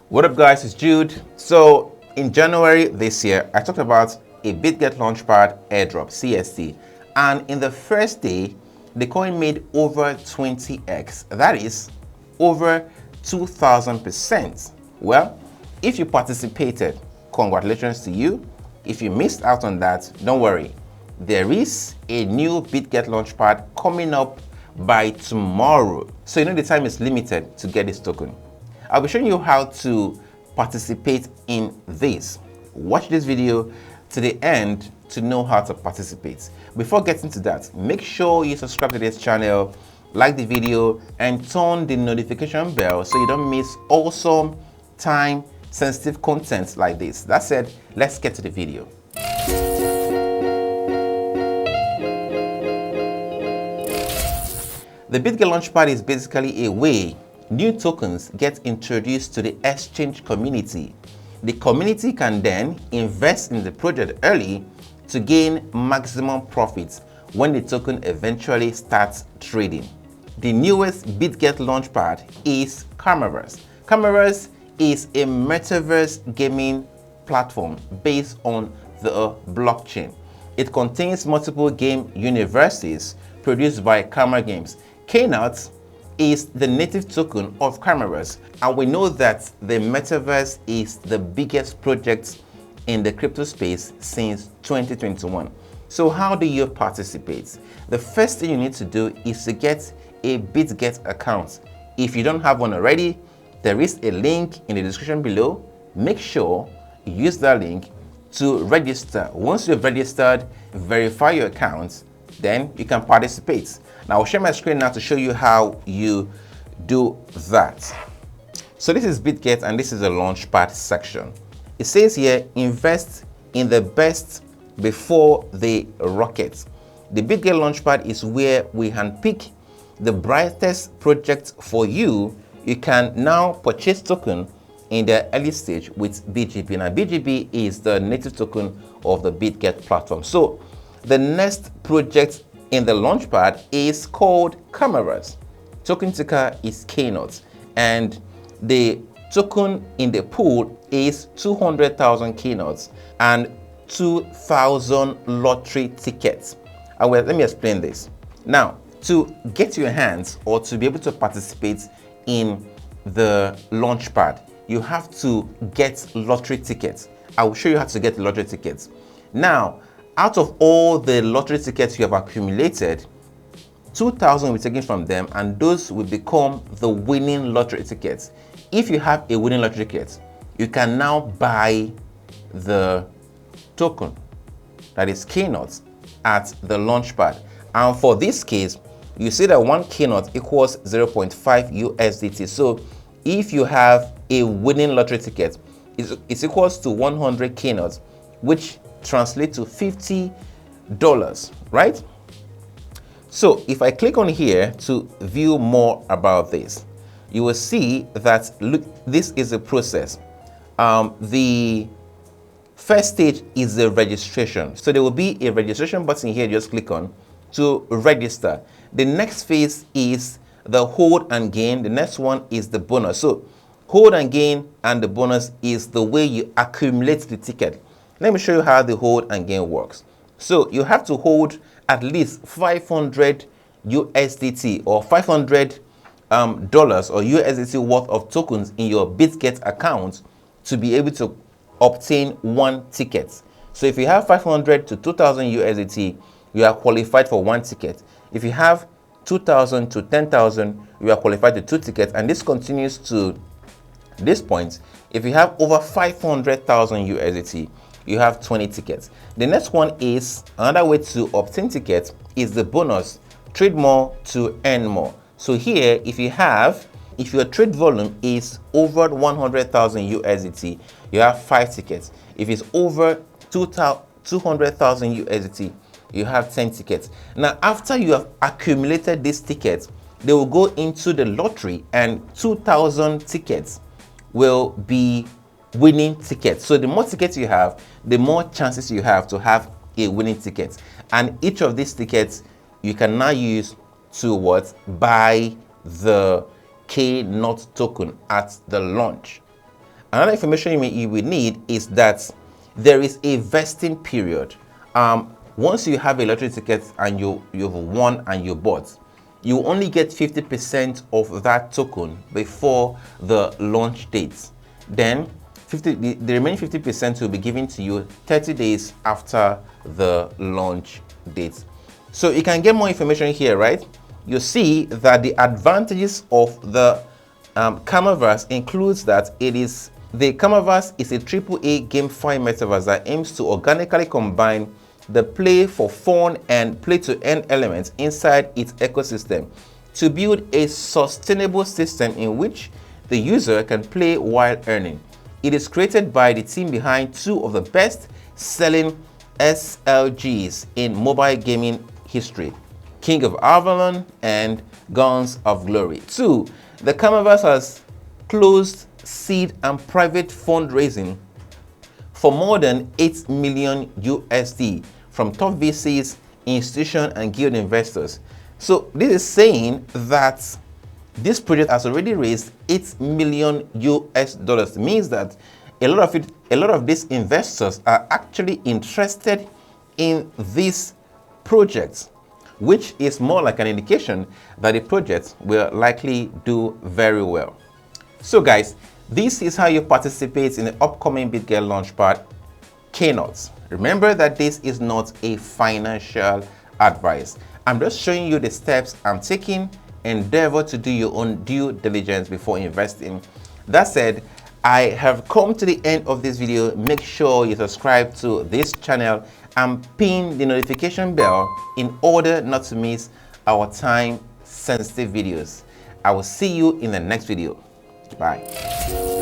What up guys, it's Jude. So in January this year, I talked about a Bitget Launchpad airdrop, CST. And in the first day, the coin made over 20x. That is over 2000%. Well, if you participated, congratulations to you. If you missed out on that, don't worry. There is a new Bitget Launchpad coming up by tomorrow. So you know the time is limited to get this token. I'll be showing you how to participate in this. Watch this video to the end to know how to participate. Before getting to that, make sure you subscribe to this channel, like the video, and turn the notification bell so you don't miss awesome time-sensitive content like this. That said, let's get to the video. The Bitget Launchpad is basically a way new tokens get introduced to the exchange community. The community can then invest in the project early to gain maximum profits when the token eventually starts trading. The newest Bitget Launchpad is Kamaverse. Kamaverse is a metaverse gaming platform based on the blockchain. It contains multiple game universes produced by Kama Games. Knaut is the native token of Kamaverse, and we know that the metaverse is the biggest project in the crypto space since 2021. So how do you participate? The first thing you need to do is to get a Bitget account. If you don't have one already, there is a link in the description below. Make sure you use that link to register. Once you've registered, verify your account, then you can participate. Now I'll share my screen now to show you how you do that. So this is Bitget and this is the Launchpad section. It says here, invest in the best before the rocket. The Bitget Launchpad is where we handpick the brightest project for you. You can now purchase token in the early stage with BGB. Now BGB is the native token of the Bitget platform. So the next project in the Launchpad is called Kamaverse. Token ticker is Knaut, and the token in the pool is 200,000 Knauts and 2,000 lottery tickets. And well, let me explain this. Now, to get your hands or to be able to participate in the Launchpad, you have to get lottery tickets. I will show you how to get lottery tickets. Now, out of all the lottery tickets you have accumulated, 2,000 will be taken from them, and those will become the winning lottery tickets. If you have a winning lottery ticket, you can now buy the token, that is Knaut, at the Launchpad. And for this case, you see that 1 Knaut equals 0.5 USDT. So if you have a winning lottery ticket, it's equals to 100 Knauts, which translate to $50, right? So if I click on here to view more about this, you will see that, look, this is a process. The first stage is the registration. So there will be a registration button here, just click on to register. The next phase is the hold and gain. The next one is the bonus. So hold and gain and the bonus is the way you accumulate the ticket. Let me show you how the hold and gain works. So you have to hold at least 500 USDT or $500 or USDT worth of tokens in your Bitget account to be able to obtain one ticket. So if you have 500 to 2,000 USDT, you are qualified for one ticket. If you have 2,000 to 10,000, you are qualified to 2 tickets, and this continues to this point. If you have over 500,000 USDT, you have 20 tickets. The next one is another way to obtain tickets is the bonus, trade more to earn more. So here, if your trade volume is over 100,000 USDT, you have 5 tickets. If it's over 200,000 USDT, you have 10 tickets. Now, after you have accumulated these tickets, they will go into the lottery, and 2,000 tickets will be winning tickets. So the more tickets you have, the more chances you have to have a winning ticket. And each of these tickets you can now use to what? Buy the Knaut token at the launch. Another information you will need is that there is a vesting period. Once you have a lottery ticket and you've won and you bought, you only get 50% of that token before the launch date. Then the remaining 50% will be given to you 30 days after the launch date. So you can get more information here, right? You see that the advantages of the Kamaverse includes that the Kamaverse is a AAA GameFi metaverse that aims to organically combine the play for fun and play to earn elements inside its ecosystem to build a sustainable system in which the user can play while earning. It is created by the team behind two of the best-selling SLGs in mobile gaming history, King of Avalon and Guns of Glory. 2. The Kamaverse has closed seed and private fundraising for more than 8 million USD from top VCs, institutions, and guild investors. So this is saying that this project has already raised 8 million US dollars. It means that a lot of these investors are actually interested in this project, which is more like an indication that the project will likely do very well. So guys, this is how you participate in the upcoming Bitget Launchpad keynote. Remember that this is not a financial advice. I'm just showing you the steps I'm taking. Endeavor to do your own due diligence before investing. That said, I have come to the end of this video. Make sure you subscribe to this channel and pin the notification bell in order not to miss our time-sensitive videos. I will see you in the next video. Bye.